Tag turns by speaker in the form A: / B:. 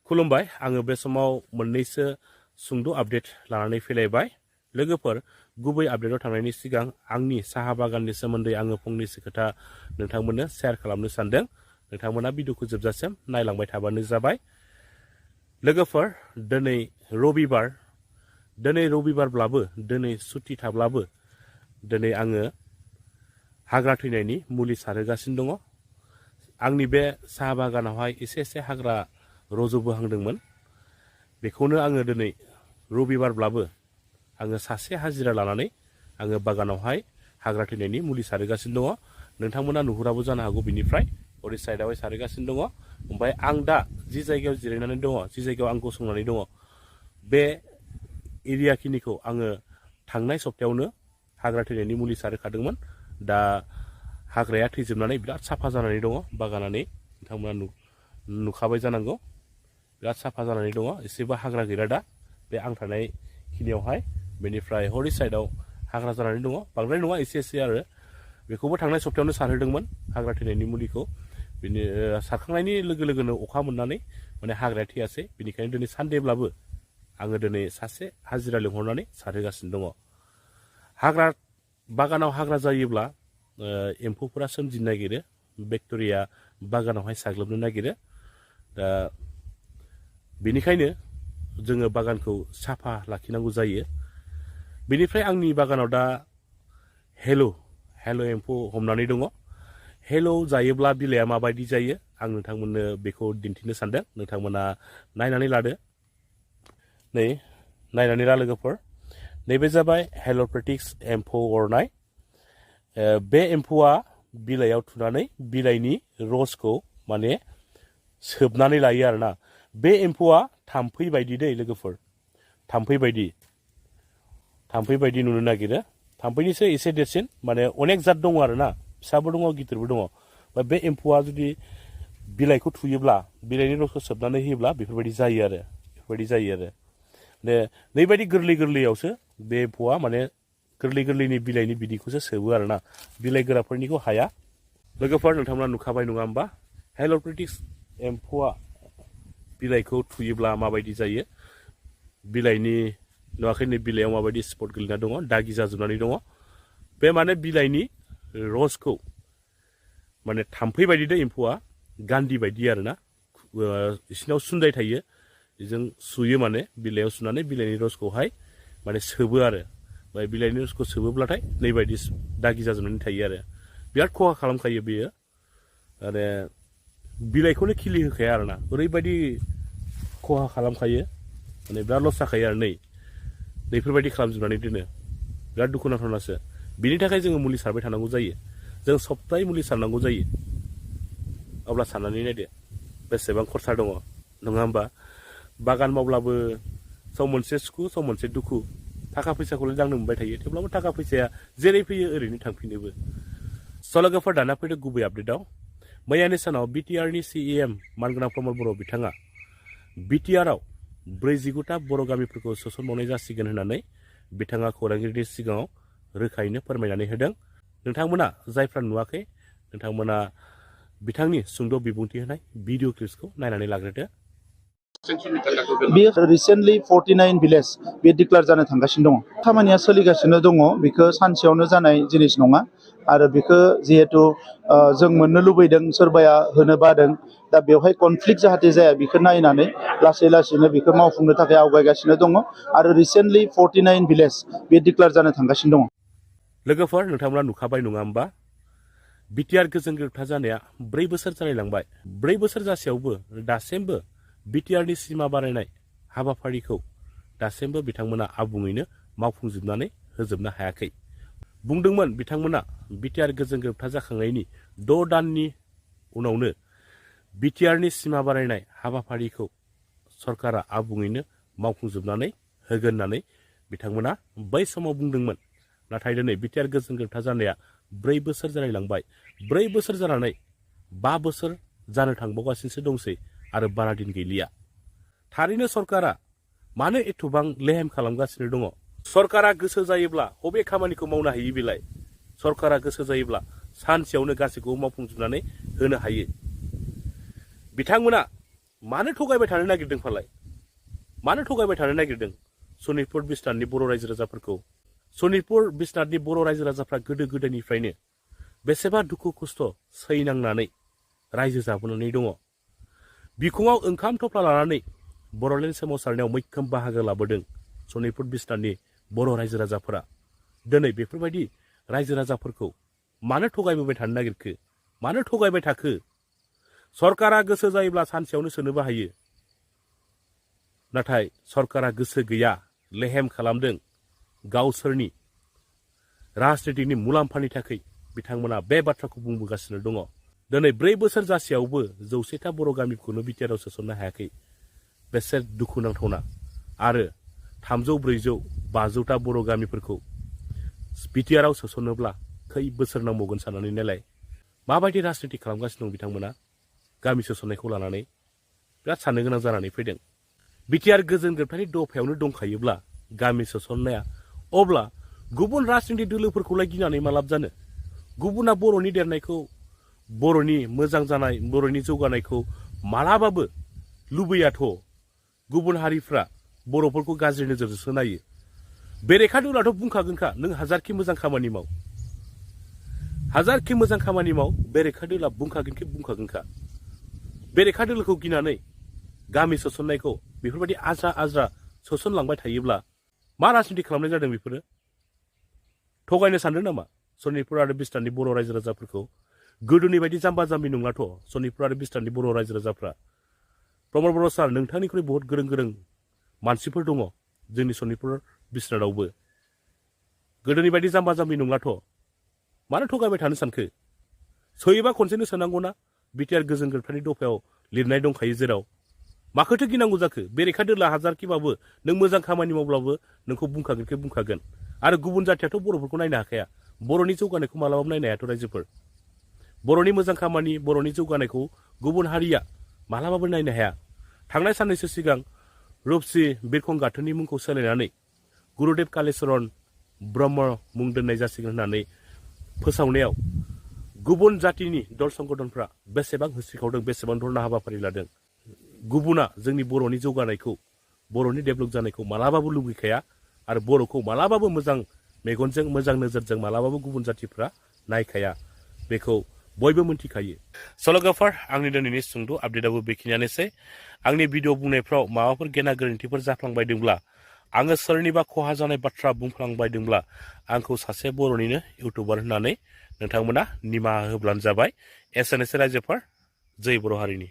A: खुलुमबाय आङो बे समाव मोननैसो सुंद' आपडेट लानानै फैलायबाय लोगोफोर गुबै आपडेटआव थांनायनि सिगां आंनि साहा बागाननि सोमोन्दै आङो फंनैसो खोथा नोंथांमोननो शेयार खालामनो सानदों नोंथांमोना भिडिअखौ जोबजासिम नायलांबाय थाबानो जाबाय लोगोफोर दिनै रबिबारब्लाबो दिनै सुटि थाब्लाबो दिनै आङो हाग्रा थैनायनि मुलि सारहोगासिनो दङ आंनि बे साहा बागानावहाय एसे हाग्रा रज'बोहांदोंमोन बेखौनो आङो दिनै रबिबारब्लाबो आङो सासे हाजिरा लानानै आङो बागानावहाय हाग्रा थैनायनि मुलि सारगासिनो दङ नोंथांमोना नुहुराबो जानो हागौ बिनिफ्राय ओरै साइडआवहाय सारगासिनो दङ ओमफ्राय आं दा जि जायगायाव जिरायनानै दङ जि जायगायाव आं गसंनानै दङ बे एरियाखिनिखौ आङो थांनाय सप्तायावनो हाग्रा थैनायनि मुलि सारखादोंमोन दा हाग्राया थैजोबनानै बिराद साफा जानानै दङ बागानानै नोंथांमोना नुखाबाय जानांगौ बिराद साफा जानानै दङ एसेबो हाग्रा गैला दा बे आं थानाय खिनियावहाय बेनिफ्राय हरै साइडआव हाग्रा जानानै दङ बांद्राय नङा एसे आरो बेखौबो थांनाय सप्तायावनो सारहोदोंमोन हाग्रा थैनायनि मुलिखौ बिनि सारखांनायनि लोगो लोगोनो अखा मोननानै माने हाग्राया थैयासै बेनिखायनो दिनै सानदेब्लाबो आङो दिनै सासे हाजिरा लिंहरनानै सारहोगासिनो दङ बागानाव हाग्रा जायोब्ला एम्फौफोरा सोमजिनो नागिरो बेक्टेरिया बागानावहाय साग्लोबनो नागिरो दा बेनिखायनो जोङो बागानखौ साफा लाखिनांगौ जायो बेनिफ्राय आंनि बागानाव दा हेल' एम्फौ हमनानै दङ हेल' जायोब्ला बिलाइआ माबायदि जायो आं नोंथांमोननो बेखौ दिन्थिनो सानदों नोंथांमोना नायनानै लादो नायनानै ला लोगोफोर नैबे जाबाय हेल'पेटिक्स एम्फौ अरनाय बे एम्फौआ बिलाइयाव थुनानै बिलाइनि रसखौ माने सोबनानै लायो आरोना बे एम्फौआ थाम्फै बायदि दै लोगोफोर थाम्फै बायदि नुनो नागिरो थाम्फैनिसो एसे देरसिन माने अनेक जात दङ आरोना फिसाबो दङ गिदिरबो दङ बे एम्फौआ जुदि बिलाइखौ थुयोब्ला बिलाइनि रसखौ सोबनानै होयोब्ला बेफोरबायदि जायो आरो नैबायदि गोरलैयावसो बे एम्फौआ माने गोरलैनि बिलाइनि बिदैखौसो सोबो आरोना बिलाइ गोराफोरनिखौ हाया लोगोफोर नोंथांमोना नुखाबाय नङा होमबा हेल'पेटिक्स एम्फौआ बिलाइखौ थुयोब्ला माबायदि जायो बिलाइनि नुवाखैनो बिलाइयाव माबायदि स्पट गोलैना दङ दागि जाजोबनानै दङ बे माने बिलाइनि रसखौ माने थाम्फै बायदि दै एम्फौआ गान्दि बायदि आरोना बिसिनाव सुन्दाय थायो बेजों सुयो माने बिलाइयाव सुनानै बिलाइनि रसखौहाय माने सोबो आरो ओमफ्राय बिलाइनि रसखौ सोबोब्लाथाय नैबायदि दागि जाजोबनानै थायो आरो बिराद खहा खालामखायो बेयो आरो बिलाइखौनो खिलिहोखाया आरोना ओरैबायदि खहा खालामखायो माने बिराद लस जाखायो आरो नैफोरबायदि खालामजोबनानै दोनो बिराद दुखुनांथावनासो बिनि थाखाय जोङो मुलि सारबाय थानांगौ जायो जों सप्ताहै मुलि सारनांगौ जायो अब्ला साननानै नायदो बेसेबां खरसा दङ नङा होमबा बागान मावब्लाबो सम मोनसे सुखु सम मोनसे दुखु थाखा फैसाखौलाय दांनो मोनबाय थायो थेवब्लाबो थाखा फैसाया जेरै फैयो ओरैनो थांफिनोबो लोगोफोर दाना फैदो गुबै आपडेटआव मैयानि सानाव बिटिआरनि सिएम मानगोनां प्रमद बर' बिथाङा बिटिआरआव 49टा बर' गामिफोरखौ सोसनबावनाय जासिगोन होननानै बिथाङा खौरांगिरिनि सिगाङाव रोखायैनो फोरमायनानै होदों नोंथांमोना जायफ्रा नुवाखै नोंथांमोना बिथांनि सुंद' बिबुंथि होनाय भिडिअ क्लिप्सखौ नायनानै लाग्रोदो
B: बेयो रिसेन्टलि 49 भिलेज बे डिक्लेयार जानो थांगासिनो दङ खामानिया सोलिगासिनो दङ बेखौ सानसेयावनो जानाय जिनिस नङा आरो बेखौ जिहेतु जों मोननो लुबैदों सोरबाया होनो बादों दा बेवहाय कनफ्लिक्ट जाहाथे जाया बेखौ नायनानै लासैनो बेखौ मावफुंनो थाखाय आवगायगासिनो दङ आरो रिसेन्टलि 49 भिलेज बे डिक्लेयार जानो थांगासिनो दङ
A: लोगोफोर नोंथांमोना नुखाबाय नङा होमबा बिटिआर गोजोन गोरोबथा जानाया 4 बोसोर जालायलांबाय 4 बोसोर जासेयावबो दासिमबो बिटिआरनि सिमा बारायनाय हाबाफारिखौ दासिमबो बिथांमोना आबुङैनो मावफुंजोबनानै होजोबनो हायाखै बुंदोंमोन बिथांमोना बिटिआर गोजोन गोरोबथा जाखांनायनि 6 दाननि उनावनो बिटिआरनि सिमा बारायनाय हाबाफारिखौ सरकारा आबुङैनो मावफुंजोबनानै होगोन होननानै बिथांमोना बै समाव बुंदोंमोन नाथाय दिनै बिटिआर गोजोन गोरोबथा जानाया 4 बोसोर जालायलांबाय 4 बोसोर जानानै 5 बोसोर जानो थांबावगासिनोसो दंसै आरो बारा दिन गैलिया थारैनो सरकारा मानो एथबां लेहेम खालामगासिनो दङ सरकारा गोसो जायोब्ला बबे खामानिखौ मावनो हायो बेलाय सरकारा गोसो जायोब्ला सानसेयावनो गासैखौबो मावफुंजोबनानै होनो हायो बिथांमोना मानो थगायबाय थानो नागिरदों फालाय मानो थगायबाय थानो नागिरदों सनितपुर बिसनाथनि बर' रायजो राजाफोरखौ सनितपुर बिसनाथनि बर' रायजो राजाफ्रा गोदो गोदायनिफ्रायनो बेसेबा दुखु खस्थ' सैनांनानै रायजो जाबोनानै दङ बिखुङाव ओंखाम थफ्ला लानानै बर'लेण्ड सोमावसारनायाव मैखोम बाहागो लाबोदों सनितपुर बिसनाथनि बर' रायजो राजाफोरा दिनै बेफोरबायदि रायजो राजाफोरखौ मानो थगायबोबाय थानो नागिरखो मानो थगायबाय थाखो सरकारा गोसो जायोब्ला सानसेयावनो सोनोबो हायो नाथाय सरकारा गोसो गैया लेहेम खालामदों गावसोरनि राजनितिकनि मुलाम्फानि थाखाय बिथांमोना बे बाथ्राखौ बुंबोगासिनो दङ दिनै 4 बोसोर जासेयावबो 100था बर' गामिखौनो बिटिआरआव सोसननो हायाखै बेसे दुखुनांथावना आरो 300 400 500ता बर' गामिफोरखौ बिटिआरआव सोसननोब्ला खै बोसोर नांबावगोन साननानै नायलाय माबायदि राजनिति खालामगासिनो दं बिथांमोना गामि सोसननायखौ लानानै बिराद साननो गोनां जानानै फैदों बिटिआर गोजोन गोरोबथानि दफायावनो दंखायोब्ला गामि सोसननाया अब्ला गुबुन राजनिति दोलोफोरखौलाय गिनानै मा लाब जानो गुबुना बर'नि देरनायखौ बर'नि मोजां जानाय बर'नि जौगानायखौ मालाबाबो लुबैयाथ' गुबुन हारिफ्रा बर'फोरखौ गाज्रि नोजोरजोंसो नायो बेरेखा दोलाथ' बुंखागोनखा नों हाजारखि मोजां खामानि माव हाजारखि मोजां खामानि माव बेरेखा दोला बुंखागोनखा बेरेखा दोलोखौ गिनानै गामि सोसननायखौ बेफोरबायदि आज्रा आज्रा सोसनलांबाय थायोब्ला मा राजनिति खालामनाय जादों बेफोरो थगायनो सानदों नामा सनितपुर आरो बिसनाथनि बर' रायजो राजाफोरखौ गोदोनि बायदि जाम्बा जाम्बि नंलाथ' सनितपुर आरो बिसनाथनि बर' रायजो राजाफ्रा प्रमद बर' सार नोंथांनिख्रुइ बहुत गोरों गोरों मानसिफोर दङ जोंनि सनितपुर बिसनाथावबो गोदोनि बायदि जाम्बा जाम्बि नंलाथ' मानो थगायबाय थानो सानखो सोयोबा खनसेनो सोनांगौना बिटिआर गोजोन गोरोबथानि दफायाव लिरनाय दंखायो जेराव माखौथो गिनांगौ जाखो बेरेखा दोला हाजारखिबाबो नों मोजां खामानि मावब्लाबो नोंखौ बुंखागोन आरो गुबुन जाथियाथ' बर'फोरखौ नायनो हाखाया बर'नि जौगानायखौ मालाबाबो नायनो हायाथ' रायजोफोर बर'नि मोजां खामानि बर'नि जौगानायखौ गुबुन हारिया मालाबाबो नायनो हाया थांनाय साननैसो सिगां रुपसि बिरखं गाथोननि मुंखौ सोलायनानै गुरुदेब कालिचरन ब्रह्म मुं दोननाय जासिगोन होननानै फोसावनायाव गुबुन जातिनि दल संगठनफ्रा बेसेबां होस्रिखावदों बेसेबां धरना हाबाफारि लादों गुबुना जोंनि बर'नि जौगानायखौ बर'नि डेभेलप जानायखौ मालाबाबो लुबैखाया आरो बर'खौ मालाबाबो मोजां मेगनजों मोजां नोजोरजों मालाबाबो गुबुन जातिफ्रा नायखाया बेखौ बयबो मोनथिखायो सल'गाफार आंनि दिनैनि सुंद' आपडेटआबो बेखिनियानोसै आंनि भिडिअ बुंनायफ्राव माबाफोर गेना गोरोन्थिफोर जाफ्लांबायदोंब्ला आङो सोरनिबा खहा जानाय बाथ्रा बुंफ्लांबायदोंब्ला आंखौ सासे बर'निनो इउटुबार होननानै नोंथांमोना निमाहा होब्लानो जाबाय एसेनोसै रायजोफोर जै बर' हारिनि